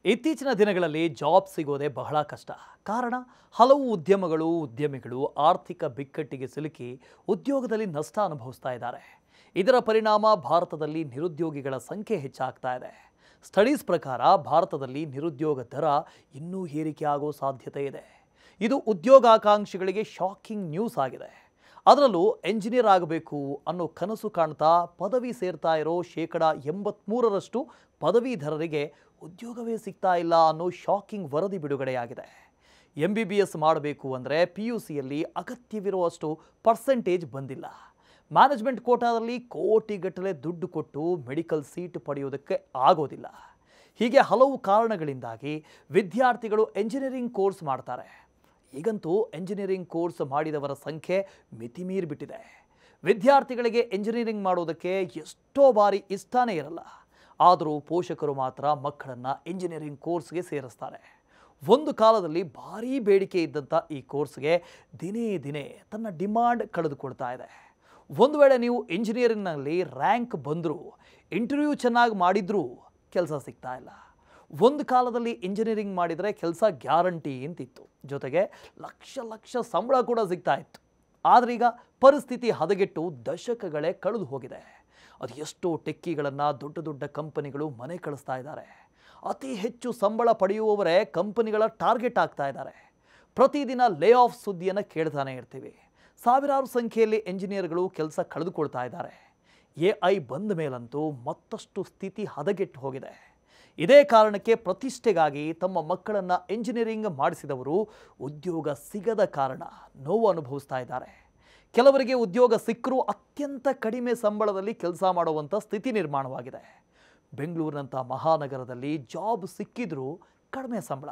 ಇತ್ತೀಚಿನ ದಿನಗಳಲ್ಲಿ ಜಾಬ್ ಸಿಗೋದೇ ಬಹಳ ಕಷ್ಟ. ಕಾರಣ ಹಲವು ಉದ್ಯಮಿಗಳು ಆರ್ಥಿಕ ಬಿಕ್ಕಟ್ಟಿಗೆ ಸಿಲುಕಿ ಉದ್ಯೋಗದಲ್ಲಿ ನಷ್ಟ ಅನುಭವಿಸ್ತಾ ಇದ್ದಾರೆ. ಇದರ ಪರಿಣಾಮ ಭಾರತದಲ್ಲಿ ನಿರುದ್ಯೋಗಿಗಳ ಸಂಖ್ಯೆ ಹೆಚ್ಚಾಗ್ತಾ ಇದೆ. ಸ್ಟಡೀಸ್ ಪ್ರಕಾರ ಭಾರತದಲ್ಲಿ ನಿರುದ್ಯೋಗ ದರ ಇನ್ನೂ ಏರಿಕೆ ಆಗೋ ಸಾಧ್ಯತೆ ಇದೆ. ಇದು ಉದ್ಯೋಗಾಕಾಂಕ್ಷಿಗಳಿಗೆ ಶಾಕಿಂಗ್ ನ್ಯೂಸ್ ಆಗಿದೆ. ಅದರಲ್ಲೂ ಎಂಜಿನಿಯರ್ ಆಗಬೇಕು ಅನ್ನೋ ಕನಸು ಕಾಣ್ತಾ ಪದವಿ ಸೇರ್ತಾ ಇರೋ 83% ಪದವೀಧರರಿಗೆ ಉದ್ಯೋಗವೇ ಸಿಗ್ತಾ ಇಲ್ಲ ಅನ್ನೋ ಶಾಕಿಂಗ್ ವರದಿ ಬಿಡುಗಡೆಯಾಗಿದೆ. MBBS ಮಾಡಬೇಕು ಅಂದರೆ PUCಯಲ್ಲಿ ಅಗತ್ಯವಿರುವಷ್ಟು ಪರ್ಸೆಂಟೇಜ್ ಬಂದಿಲ್ಲ. ಮ್ಯಾನೇಜ್ಮೆಂಟ್ ಕೋಟಾದಲ್ಲಿ ಕೋಟಿಗಟ್ಟಲೆ ದುಡ್ಡು ಕೊಟ್ಟು ಮೆಡಿಕಲ್ ಸೀಟ್ ಪಡೆಯೋದಕ್ಕೆ ಆಗೋದಿಲ್ಲ. ಹೀಗೆ ಹಲವು ಕಾರಣಗಳಿಂದಾಗಿ ವಿದ್ಯಾರ್ಥಿಗಳು ಎಂಜಿನಿಯರಿಂಗ್ ಕೋರ್ಸ್ ಮಾಡ್ತಾರೆ. ಈಗಂತೂ ಎಂಜಿನಿಯರಿಂಗ್ ಕೋರ್ಸ್ ಮಾಡಿದವರ ಸಂಖ್ಯೆ ಮಿತಿಮೀರಿಬಿಟ್ಟಿದೆ. ವಿದ್ಯಾರ್ಥಿಗಳಿಗೆ ಎಂಜಿನಿಯರಿಂಗ್ ಮಾಡೋದಕ್ಕೆ ಎಷ್ಟೋ ಬಾರಿ ಇಷ್ಟನೇ ಇರಲ್ಲ. ಆದರೂ ಪೋಷಕರು ಮಾತ್ರ ಮಕ್ಕಳನ್ನು ಎಂಜಿನಿಯರಿಂಗ್ ಕೋರ್ಸ್ಗೆ ಸೇರಿಸ್ತಾರೆ. ಒಂದು ಕಾಲದಲ್ಲಿ ಭಾರೀ ಬೇಡಿಕೆ ಇದ್ದಂಥ ಈ ಕೋರ್ಸ್ಗೆ ದಿನೇ ದಿನೇ ತನ್ನ ಡಿಮಾಂಡ್ ಕಳೆದುಕೊಳ್ತಾ ಇದೆ. ಒಂದು ವೇಳೆ ನೀವು ಇಂಜಿನಿಯರಿಂಗ್ನಲ್ಲಿ ರ್ಯಾಂಕ್ ಬಂದರೂ, ಇಂಟರ್ವ್ಯೂ ಚೆನ್ನಾಗಿ ಮಾಡಿದ್ರೂ ಕೆಲಸ ಸಿಗ್ತಾ ಇಲ್ಲ. ಒಂದು ಕಾಲದಲ್ಲಿ ಇಂಜಿನಿಯರಿಂಗ್ ಮಾಡಿದರೆ ಕೆಲಸ ಗ್ಯಾರಂಟಿ ಅಂತಿತ್ತು. ಜೊತೆಗೆ ಲಕ್ಷ ಸಂಬಳ ಕೂಡ ಸಿಗ್ತಾ ಇತ್ತು. ಆದ್ರೀಗ ಪರಿಸ್ಥಿತಿ ಹದಗೆಟ್ಟು ದಶಕಗಳೇ ಕಳೆದು ಹೋಗಿದೆ. ಅದು ಎಷ್ಟೋ ಟೆಕ್ಕಿಗಳನ್ನು ದೊಡ್ಡ ಕಂಪನಿಗಳು ಮನೆ ಕಳಿಸ್ತಾ ಇದ್ದಾರೆ. ಅತಿ ಹೆಚ್ಚು ಸಂಬಳ ಪಡೆಯುವವರೇ ಕಂಪನಿಗಳ ಟಾರ್ಗೆಟ್ ಆಗ್ತಾ ಇದ್ದಾರೆ. ಪ್ರತಿದಿನ ಲೇ ಆಫ್ ಸುದ್ದಿಯನ್ನು ಕೇಳ್ತಾನೆ ಇರ್ತೀವಿ. ಸಾವಿರಾರು ಸಂಖ್ಯೆಯಲ್ಲಿ ಎಂಜಿನಿಯರ್ಗಳು ಕೆಲಸ ಕಳೆದುಕೊಳ್ತಾ ಇದ್ದಾರೆ. AI ಬಂದ ಮೇಲಂತೂ ಮತ್ತಷ್ಟು ಸ್ಥಿತಿ ಹದಗೆಟ್ಟು ಹೋಗಿದೆ. ಇದೇ ಕಾರಣಕ್ಕೆ ಪ್ರತಿಷ್ಠೆಗಾಗಿ ತಮ್ಮ ಮಕ್ಕಳನ್ನು ಎಂಜಿನಿಯರಿಂಗ್ ಮಾಡಿಸಿದವರು ಉದ್ಯೋಗ ಸಿಗದ ಕಾರಣ ನೋವು ಅನುಭವಿಸ್ತಾ ಇದ್ದಾರೆ. ಕೆಲವರಿಗೆ ಉದ್ಯೋಗ ಸಿಕ್ಕರೂ ಅತ್ಯಂತ ಕಡಿಮೆ ಸಂಬಳದಲ್ಲಿ ಕೆಲಸ ಮಾಡುವಂಥ ಸ್ಥಿತಿ ನಿರ್ಮಾಣವಾಗಿದೆ. ಬೆಂಗಳೂರಿನಂಥ ಮಹಾನಗರದಲ್ಲಿ ಜಾಬ್ ಸಿಕ್ಕಿದ್ರೂ ಕಡಿಮೆ ಸಂಬಳ.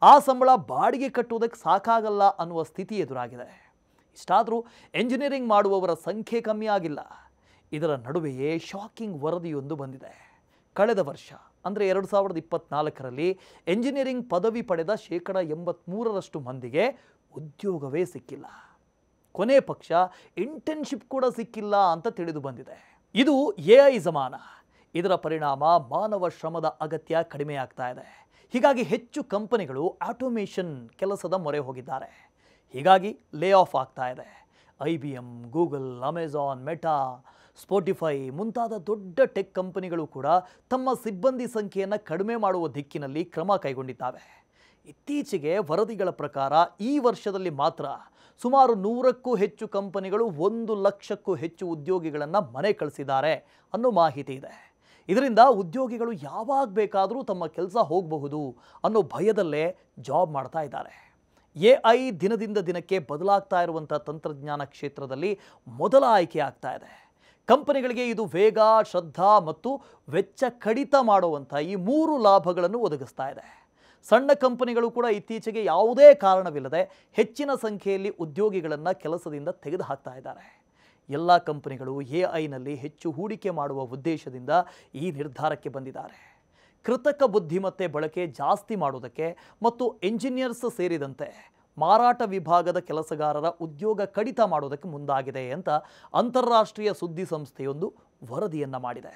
ಆ ಸಂಬಳ ಬಾಡಿಗೆ ಕಟ್ಟುವುದಕ್ಕೆ ಸಾಕಾಗಲ್ಲ ಅನ್ನುವ ಸ್ಥಿತಿ ಎದುರಾಗಿದೆ. ಇಷ್ಟಾದರೂ ಎಂಜಿನಿಯರಿಂಗ್ ಮಾಡುವವರ ಸಂಖ್ಯೆ ಕಮ್ಮಿ ಆಗಿಲ್ಲ. ಇದರ ನಡುವೆಯೇ ಶಾಕಿಂಗ್ ವರದಿಯೊಂದು ಬಂದಿದೆ. ಕಳೆದ ವರ್ಷ ಅಂದರೆ 2024ರಲ್ಲಿ ಎಂಜಿನಿಯರಿಂಗ್ ಪದವಿ ಪಡೆದ 83% ಮಂದಿಗೆ ಉದ್ಯೋಗವೇ ಸಿಕ್ಕಿಲ್ಲ. ಕೊನೆ ಪಕ್ಷ ಇಂಟರ್ನ್ಶಿಪ್ ಕೂಡ ಸಿಕ್ಕಿಲ್ಲ ಅಂತ ತಿಳಿದು ಬಂದಿದೆ. ಇದು AI ಜಮಾನ. ಇದರ ಪರಿಣಾಮ ಮಾನವ ಶ್ರಮದ ಅಗತ್ಯ ಕಡಿಮೆ ಆಗ್ತಾ ಇದೆ. ಹೀಗಾಗಿ ಹೆಚ್ಚು ಕಂಪನಿಗಳು ಆಟೋಮೇಷನ್ ಕೆಲಸದ ಮೊರೆ ಹೋಗಿದ್ದಾರೆ. ಹೀಗಾಗಿ ಲೇ ಆಫ್ ಆಗ್ತಾ ಇದೆ. IBM, Google, Amazon, meta, Spotify ಮುಂತಾದ ದೊಡ್ಡ ಟೆಕ್ ಕಂಪನಿಗಳು ಕೂಡ ತಮ್ಮ ಸಿಬ್ಬಂದಿ ಸಂಖ್ಯೆಯನ್ನು ಕಡಿಮೆ ಮಾಡುವ ದಿಕ್ಕಿನಲ್ಲಿ ಕ್ರಮ ಕೈಗೊಂಡಿದ್ದಾವೆ. ಇತ್ತೀಚೆಗೆ ವರದಿಗಳ ಪ್ರಕಾರ ಈ ವರ್ಷದಲ್ಲಿ ಮಾತ್ರ ಸುಮಾರು 100ಕ್ಕೂ ಹೆಚ್ಚು ಕಂಪನಿಗಳು 1 ಲಕ್ಷಕ್ಕೂ ಹೆಚ್ಚು ಉದ್ಯೋಗಿಗಳನ್ನು ಮನೆ ಕಳಿಸಿದ್ದಾರೆ ಅನ್ನೋ ಮಾಹಿತಿ ಇದೆ. ಇದರಿಂದ ಉದ್ಯೋಗಿಗಳು ಯಾವಾಗ ಬೇಕಾದರೂ ತಮ್ಮ ಕೆಲಸ ಹೋಗಬಹುದು ಅನ್ನೋ ಭಯದಲ್ಲೇ ಜಾಬ್ ಮಾಡ್ತಾ ಇದ್ದಾರೆ. AI ದಿನದಿಂದ ದಿನಕ್ಕೆ ಬದಲಾಗ್ತಾ ಇರುವಂಥ ತಂತ್ರಜ್ಞಾನ ಕ್ಷೇತ್ರದಲ್ಲಿ ಮೊದಲ ಆಯ್ಕೆ ಆಗ್ತಾ ಇದೆ. ಕಂಪನಿಗಳಿಗೆ ಇದು ವೇಗ, ಶ್ರದ್ಧಾ ಮತ್ತು ವೆಚ್ಚ ಕಡಿತ ಮಾಡುವಂಥ ಈ 3 ಲಾಭಗಳನ್ನು ಒದಗಿಸ್ತಾ ಇದೆ. ಸಣ್ಣ ಕಂಪನಿಗಳು ಕೂಡ ಇತ್ತೀಚೆಗೆ ಯಾವುದೇ ಕಾರಣವಿಲ್ಲದೆ ಹೆಚ್ಚಿನ ಸಂಖ್ಯೆಯಲ್ಲಿ ಉದ್ಯೋಗಿಗಳನ್ನು ಕೆಲಸದಿಂದ ತೆಗೆದುಹಾಕ್ತಾ ಇದ್ದಾರೆ. ಎಲ್ಲ ಕಂಪನಿಗಳು AIನಲ್ಲಿ ಹೆಚ್ಚು ಹೂಡಿಕೆ ಮಾಡುವ ಉದ್ದೇಶದಿಂದ ಈ ನಿರ್ಧಾರಕ್ಕೆ ಬಂದಿದ್ದಾರೆ. ಕೃತಕ ಬುದ್ಧಿಮತ್ತೆ ಬಳಕೆ ಜಾಸ್ತಿ ಮಾಡುವುದಕ್ಕೆ ಮತ್ತು ಎಂಜಿನಿಯರ್ಸ್ ಸೇರಿದಂತೆ ಮಾರಾಟ ವಿಭಾಗದ ಕೆಲಸಗಾರರ ಉದ್ಯೋಗ ಕಡಿತ ಮಾಡೋದಕ್ಕೆ ಮುಂದಾಗಿದೆ ಅಂತ ಅಂತಾರಾಷ್ಟ್ರೀಯ ಸುದ್ದಿ ಸಂಸ್ಥೆಯೊಂದು ವರದಿಯನ್ನು ಮಾಡಿದೆ.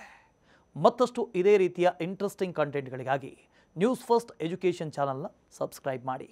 ಮತ್ತಷ್ಟು ಇದೇ ರೀತಿಯ ಇಂಟ್ರೆಸ್ಟಿಂಗ್ ಕಂಟೆಂಟ್ಗಳಿಗಾಗಿ ನ್ಯೂಸ್ ಫಸ್ಟ್ ಎಜುಕೇಷನ್ ಚಾನಲ್ನ ಸಬ್ಸ್ಕ್ರೈಬ್ ಮಾಡಿ.